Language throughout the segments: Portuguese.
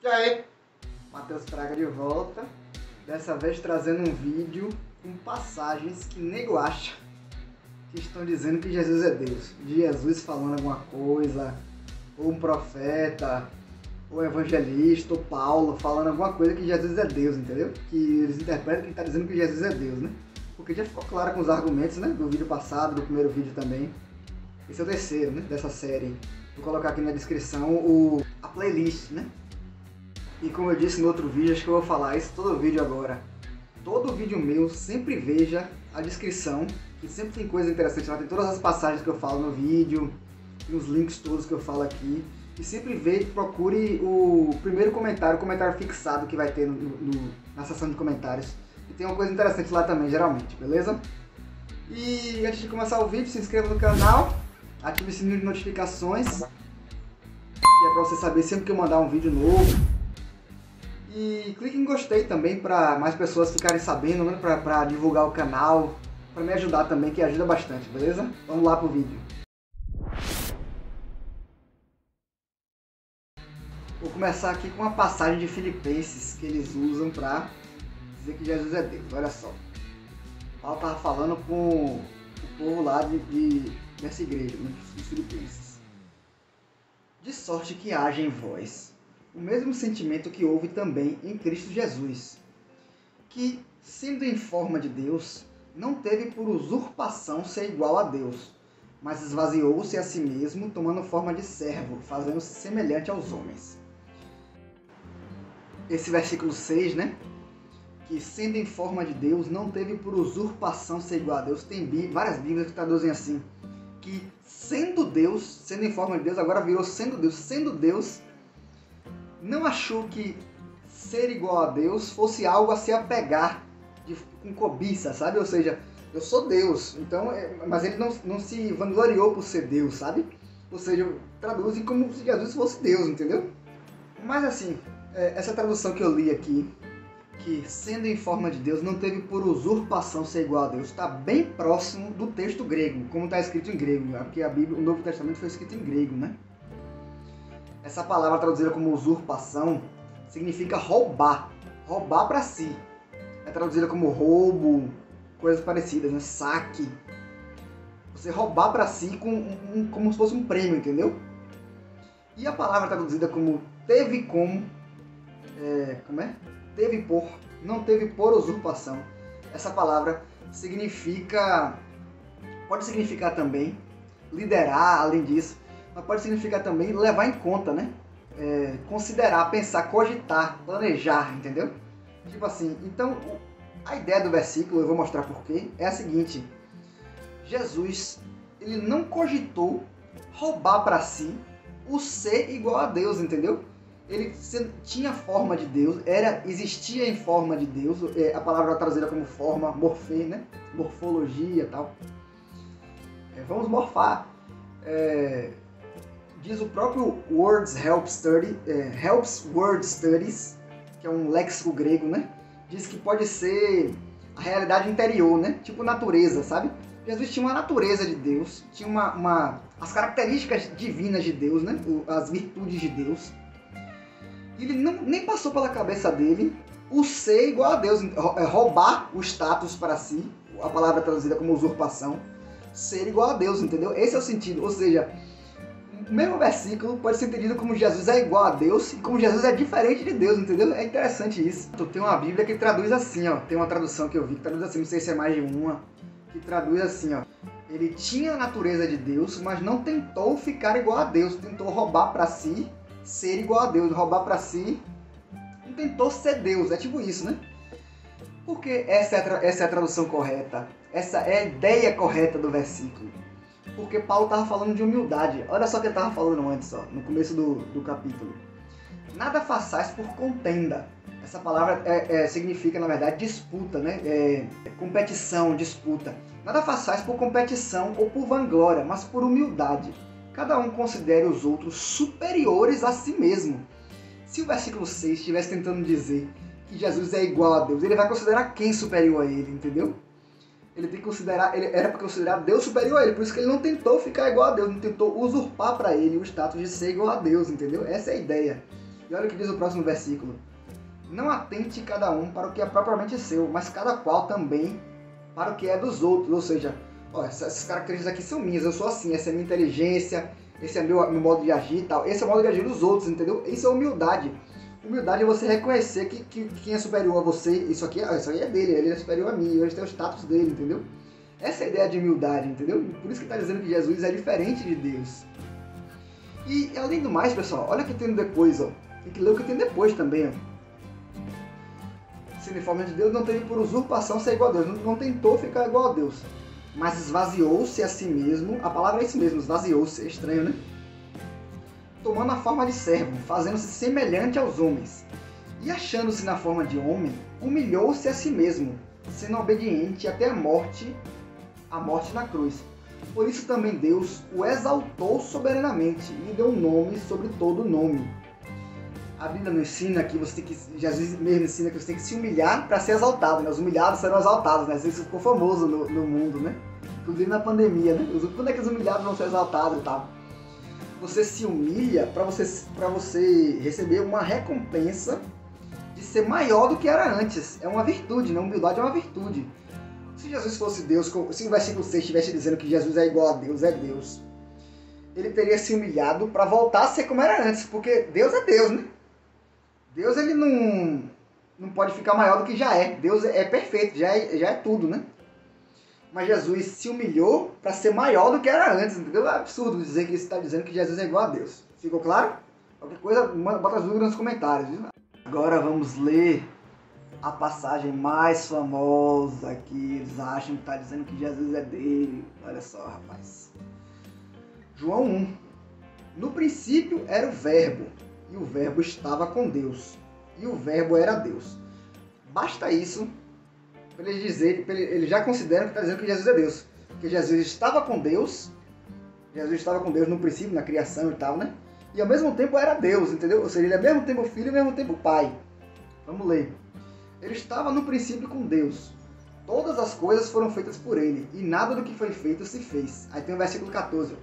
E aí, Matheus Fraga de volta, dessa vez trazendo um vídeo com passagens que nego acha que estão dizendo que Jesus é Deus. De Jesus falando alguma coisa, ou um profeta, ou evangelista, ou Paulo falando alguma coisa que Jesus é Deus, entendeu? Que eles interpretam que está dizendo que Jesus é Deus, né? Porque já ficou claro com os argumentos, né? Do vídeo passado, do primeiro vídeo também. Esse é o terceiro, né? Dessa série. Vou colocar aqui na descrição a playlist, né? E como eu disse no outro vídeo, acho que eu vou falar isso todo vídeo agora. Todo vídeo meu, sempre veja a descrição, que sempre tem coisa interessante lá, tem todas as passagens que eu falo no vídeo, tem os links todos que eu falo aqui. E sempre procure o primeiro comentário, o comentário fixado que vai ter na seção de comentários. E tem uma coisa interessante lá também, geralmente, beleza? E antes de começar o vídeo, se inscreva no canal, ative o sininho de notificações, que é pra você saber sempre que eu mandar um vídeo novo. E clique em gostei também para mais pessoas ficarem sabendo, né? Pra divulgar o canal, para me ajudar também, que ajuda bastante, beleza? Vamos lá pro vídeo. Vou começar aqui com uma passagem de Filipenses que eles usam para dizer que Jesus é Deus. Olha só. Paulo estava falando com o povo lá dessa igreja, né, dos Filipenses. De sorte que haja em vós o mesmo sentimento que houve também em Cristo Jesus, que, sendo em forma de Deus, não teve por usurpação ser igual a Deus, mas esvaziou-se a si mesmo, tomando forma de servo, fazendo-se semelhante aos homens. Esse versículo 6, né? Que sendo em forma de Deus, não teve por usurpação ser igual a Deus. Tem várias bíblias que traduzem assim, que sendo Deus, sendo em forma de Deus, agora virou sendo Deus, não achou que ser igual a Deus fosse algo a se apegar com cobiça, sabe? Ou seja, eu sou Deus, então, mas ele não se vangloriou por ser Deus, sabe? Ou seja, traduzem como se Jesus fosse Deus, entendeu? Mas assim, essa tradução que eu li aqui, que sendo em forma de Deus, não teve por usurpação ser igual a Deus, está bem próximo do texto grego, como está escrito em grego, porque a Bíblia, o Novo Testamento foi escrito em grego, né? Essa palavra traduzida como usurpação significa roubar, roubar para si. É traduzida como roubo, coisas parecidas, né? Saque. Você roubar para si como se fosse um prêmio, entendeu? E a palavra traduzida como teve como, teve por, não teve por usurpação. Essa palavra pode significar também liderar, além disso, mas pode significar também levar em conta, né? Considerar, pensar, cogitar, planejar, entendeu? Tipo assim, então a ideia do versículo, eu vou mostrar porquê, é a seguinte: Jesus, ele não cogitou roubar para si o ser igual a Deus, entendeu? Ele tinha forma de Deus, existia em forma de Deus, a palavra traduzida como forma, morfê, né? Morfologia e tal. Vamos morfar. Diz o próprio Words Helps Word Studies, que é um léxico grego, né? Diz que pode ser a realidade interior, né? Tipo natureza, sabe? Jesus tinha uma natureza de Deus, tinha as características divinas de Deus, né? As virtudes de Deus. E ele nem passou pela cabeça dele o ser igual a Deus, roubar o status para si, a palavra traduzida como usurpação, ser igual a Deus, entendeu? Esse é o sentido, ou seja, o mesmo versículo pode ser entendido como Jesus é igual a Deus e como Jesus é diferente de Deus, entendeu? É interessante isso. Tem uma Bíblia que traduz assim, ó. Tem uma tradução que eu vi que traduz assim, não sei se é mais de uma, que traduz assim, ó. Ele tinha a natureza de Deus, mas não tentou ficar igual a Deus, tentou roubar para si, ser igual a Deus, roubar para si, não tentou ser Deus, é tipo isso, né? Porque essa é a tradução correta, essa é a ideia correta do versículo. Porque Paulo estava falando de humildade. Olha só o que ele estava falando antes, ó, no começo do capítulo. Nada façais por contenda. Essa palavra significa, na verdade, disputa, né? Competição, disputa. Nada façais por competição ou por vanglória, mas por humildade. Cada um considere os outros superiores a si mesmo. Se o versículo 6 estivesse tentando dizer que Jesus é igual a Deus, ele vai considerar quem superior a ele, entendeu? Ele era para considerar Deus superior a ele, por isso que ele não tentou ficar igual a Deus, não tentou usurpar para ele o status de ser igual a Deus, entendeu? Essa é a ideia. E olha o que diz o próximo versículo. Não atente cada um para o que é propriamente seu, mas cada qual também para o que é dos outros. Ou seja, ó, essas características aqui são minhas, eu sou assim, essa é a minha inteligência, esse é meu modo de agir e tal. Esse é o modo de agir dos outros, entendeu? Isso é humildade. Humildade é você reconhecer que quem é superior a você, isso aqui é dele, ele é superior a mim, ele tem o status dele, entendeu? Essa é a ideia de humildade, entendeu? Por isso que está dizendo que Jesus é diferente de Deus. E além do mais, pessoal, olha o que tem depois, ó. Tem que ler o que tem depois também, ó. Sendo em forma de Deus, não teve por usurpação ser igual a Deus, não tentou ficar igual a Deus, mas esvaziou-se a si mesmo, a palavra é isso mesmo, esvaziou-se, é estranho, né? Tomando a forma de servo, fazendo-se semelhante aos homens, e achando-se na forma de homem, humilhou-se a si mesmo, sendo obediente até a morte na cruz. Por isso também Deus o exaltou soberanamente e lhe deu um nome sobre todo nome. A Bíblia não ensina que você tem que, Jesus mesmo ensina que você tem que se humilhar para ser exaltado, né? Os humilhados serão exaltados, né? Isso ficou famoso no mundo, né? Inclusive na pandemia, né? Quando é que os humilhados vão ser exaltados e tal? Você se humilha para você receber uma recompensa de ser maior do que era antes. É uma virtude, né? Humildade é uma virtude. Se Jesus fosse Deus, se o versículo 6 estivesse dizendo que Jesus é igual a Deus, é Deus, ele teria se humilhado para voltar a ser como era antes, porque Deus é Deus, né? Deus, ele não pode ficar maior do que já é. Deus é perfeito, já é tudo, né? Mas Jesus se humilhou para ser maior do que era antes, entendeu? É absurdo dizer que isso está dizendo que Jesus é igual a Deus. Ficou claro? Qualquer coisa, bota as dúvidas nos comentários, viu? Agora vamos ler a passagem mais famosa que eles acham que está dizendo que Jesus é dele. Olha só, rapaz. João 1. No princípio era o Verbo, e o Verbo estava com Deus, e o Verbo era Deus. Basta isso para ele dizer, ele já considera que está dizendo que Jesus é Deus. Porque Jesus estava com Deus no princípio, na criação e tal, né? E ao mesmo tempo era Deus, entendeu? Ou seja, ele é ao mesmo tempo filho e ao mesmo tempo pai. Vamos ler. Ele estava no princípio com Deus. Todas as coisas foram feitas por ele, e nada do que foi feito se fez. Aí tem o versículo 14.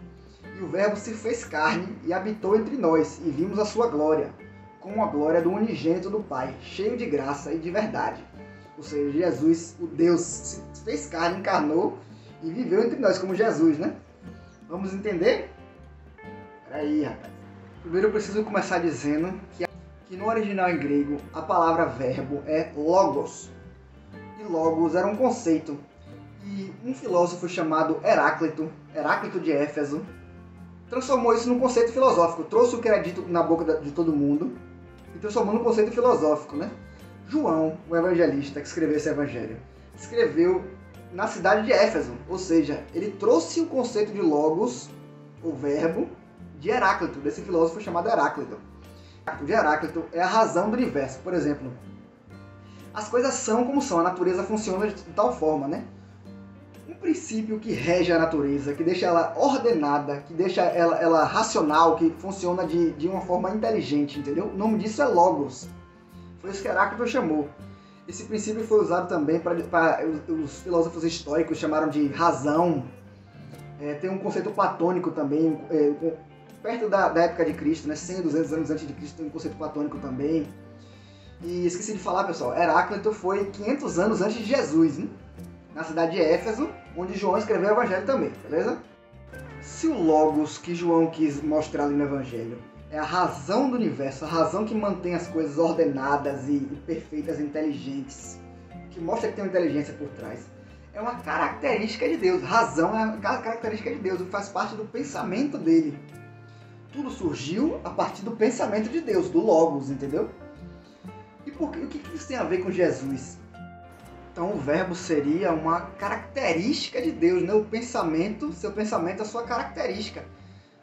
E o Verbo se fez carne e habitou entre nós, e vimos a sua glória, como a glória do unigênito do Pai, cheio de graça e de verdade. Ou seja, Jesus, o Deus, se fez carne, encarnou e viveu entre nós como Jesus, né? Vamos entender? Peraí, rapaz. Primeiro eu preciso começar dizendo que no original em grego a palavra verbo é logos. E logos era um conceito. E um filósofo chamado Heráclito de Éfeso, transformou isso num conceito filosófico. Trouxe o que era dito na boca de todo mundo e transformou num conceito filosófico, né? João, o evangelista que escreveu esse evangelho, escreveu na cidade de Éfeso. Ou seja, ele trouxe o conceito de logos, o verbo, de Heráclito, desse filósofo chamado Heráclito. De Heráclito é a razão do universo. Por exemplo, as coisas são como são, a natureza funciona de tal forma, né? Um princípio que rege a natureza, que deixa ela ordenada, que deixa ela racional, que funciona de uma forma inteligente, entendeu? O nome disso é logos. Foi isso que Heráclito chamou. Esse princípio foi usado também para os filósofos históricos chamaram de razão. Tem um conceito platônico também, perto da época de Cristo, né? 100, 200 anos antes de Cristo, tem um conceito platônico também. E esqueci de falar, pessoal, Heráclito foi 500 anos antes de Jesus, né? Na cidade de Éfeso, onde João escreveu o Evangelho também, beleza? Se o logos que João quis mostrar ali no Evangelho é a razão do universo, a razão que mantém as coisas ordenadas e perfeitas e inteligentes, que mostra que tem uma inteligência por trás, é uma característica de Deus. Razão é uma característica de Deus, faz parte do pensamento dele. Tudo surgiu a partir do pensamento de Deus, do logos, entendeu? E o que isso tem a ver com Jesus? Então o verbo seria uma característica de Deus, né? O pensamento, seu pensamento é a sua característica.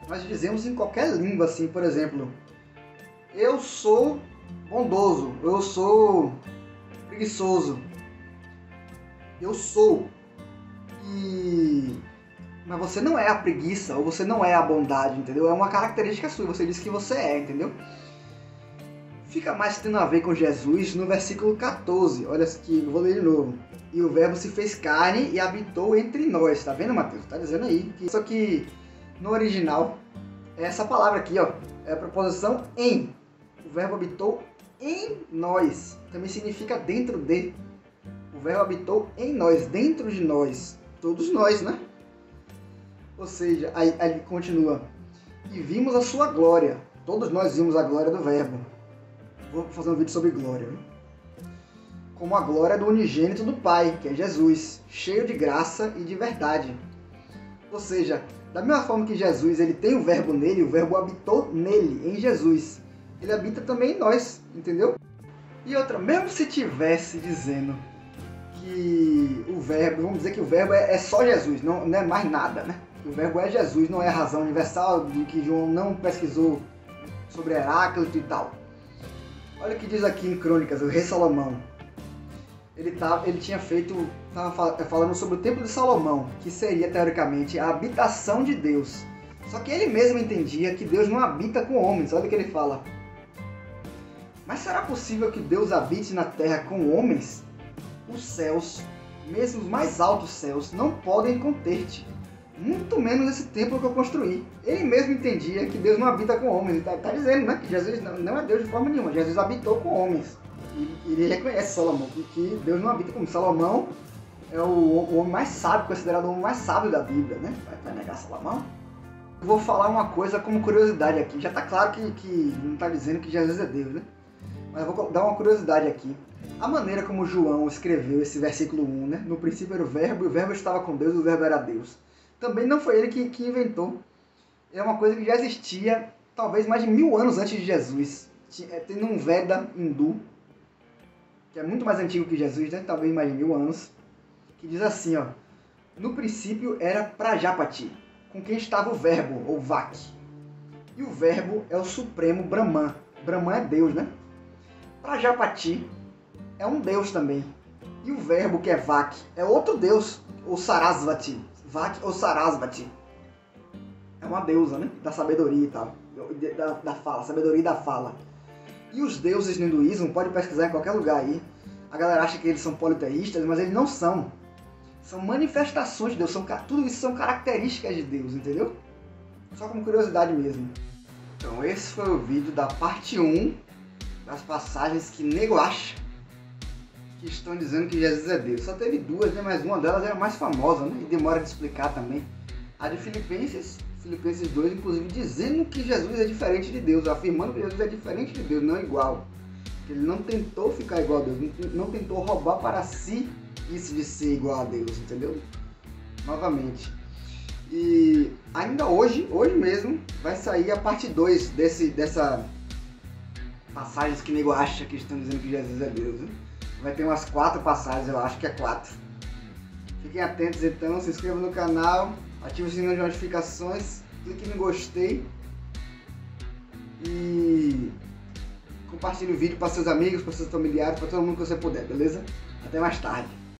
Nós dizemos em qualquer língua, assim, por exemplo, eu sou bondoso, eu sou preguiçoso, eu sou. Mas você não é a preguiça, ou você não é a bondade, entendeu? É uma característica sua, você diz que você é, entendeu? Fica mais tendo a ver com Jesus no versículo 14. Olha aqui, eu vou ler de novo. E o verbo se fez carne e habitou entre nós. Tá vendo, Mateus? Tá dizendo aí. Isso aqui, no original, é essa palavra aqui, ó. É a preposição em. O Verbo habitou em nós. Também significa dentro de. O Verbo habitou em nós, dentro de nós. Todos nós, né? Ou seja, aí ele continua. E vimos a sua glória. Todos nós vimos a glória do Verbo. Vou fazer um vídeo sobre glória, viu? Como a glória do unigênito do Pai, que é Jesus, cheio de graça e de verdade. Ou seja, da mesma forma que Jesus ele tem o Verbo nele, o Verbo habitou nele, em Jesus. Ele habita também em nós, entendeu? E outra, mesmo se tivesse dizendo que o Verbo, vamos dizer que o Verbo é só Jesus, não é mais nada, né? O Verbo é Jesus, não é a razão universal, de que João não pesquisou sobre Heráclito e tal. Olha o que diz aqui em Crônicas, o rei Salomão. Ele tinha feito, estava falando sobre o Templo de Salomão, que seria, teoricamente, a habitação de Deus. Só que ele mesmo entendia que Deus não habita com homens. Olha o que ele fala. Mas será possível que Deus habite na terra com homens? Os céus, mesmo os mais altos céus, não podem conter-te. Muito menos esse templo que eu construí. Ele mesmo entendia que Deus não habita com homens. Ele está dizendo, né, que Jesus não é Deus de forma nenhuma. Jesus habitou com homens. E ele reconhece Salomão, que Deus não habita com homens. Salomão é o homem mais sábio, considerado o homem mais sábio da Bíblia, né? Vai negar Salomão? Eu vou falar uma coisa como curiosidade aqui. Já está claro que não está dizendo que Jesus é Deus, né? Mas eu vou dar uma curiosidade aqui. A maneira como João escreveu esse versículo 1, né? No princípio era o Verbo, e o Verbo estava com Deus, e o Verbo era Deus. Também não foi ele que inventou. É uma coisa que já existia talvez mais de 1000 anos antes de Jesus. Tem um Veda hindu, que é muito mais antigo que Jesus, né? Talvez mais de 1000 anos, que diz assim, ó: no princípio era Prajapati, com quem estava o Verbo, ou Vak. E o Verbo é o Supremo Brahman. Brahman é Deus, né? Prajapati é um Deus também. E o Verbo, que é Vak, é outro Deus, ou Sarasvati. Vak ou Sarasvati. É uma deusa, né? Da sabedoria e tal. Da fala, sabedoria da fala. E os deuses no hinduísmo, pode pesquisar em qualquer lugar aí. A galera acha que eles são politeístas, mas eles não são. São manifestações de Deus. Tudo isso são características de Deus, entendeu? Só como curiosidade mesmo. Então esse foi o vídeo da parte 1 das passagens que nego acha que estão dizendo que Jesus é Deus. Só teve 2, né? Mas uma delas era mais famosa, né? E demora de explicar também. A de Filipenses 2, inclusive, dizendo que Jesus é diferente de Deus, afirmando que Jesus é diferente de Deus, não igual. Ele não tentou ficar igual a Deus, não tentou roubar para si isso de ser igual a Deus, entendeu? Novamente. E ainda hoje mesmo, vai sair a parte 2 dessa passagens que nego acha que estão dizendo que Jesus é Deus, né? Vai ter umas 4 passagens, eu acho que é 4. Fiquem atentos então, se inscrevam no canal, ative o sininho de notificações, clique no gostei e compartilhe o vídeo para seus amigos, para seus familiares, para todo mundo que você puder, beleza? Até mais tarde.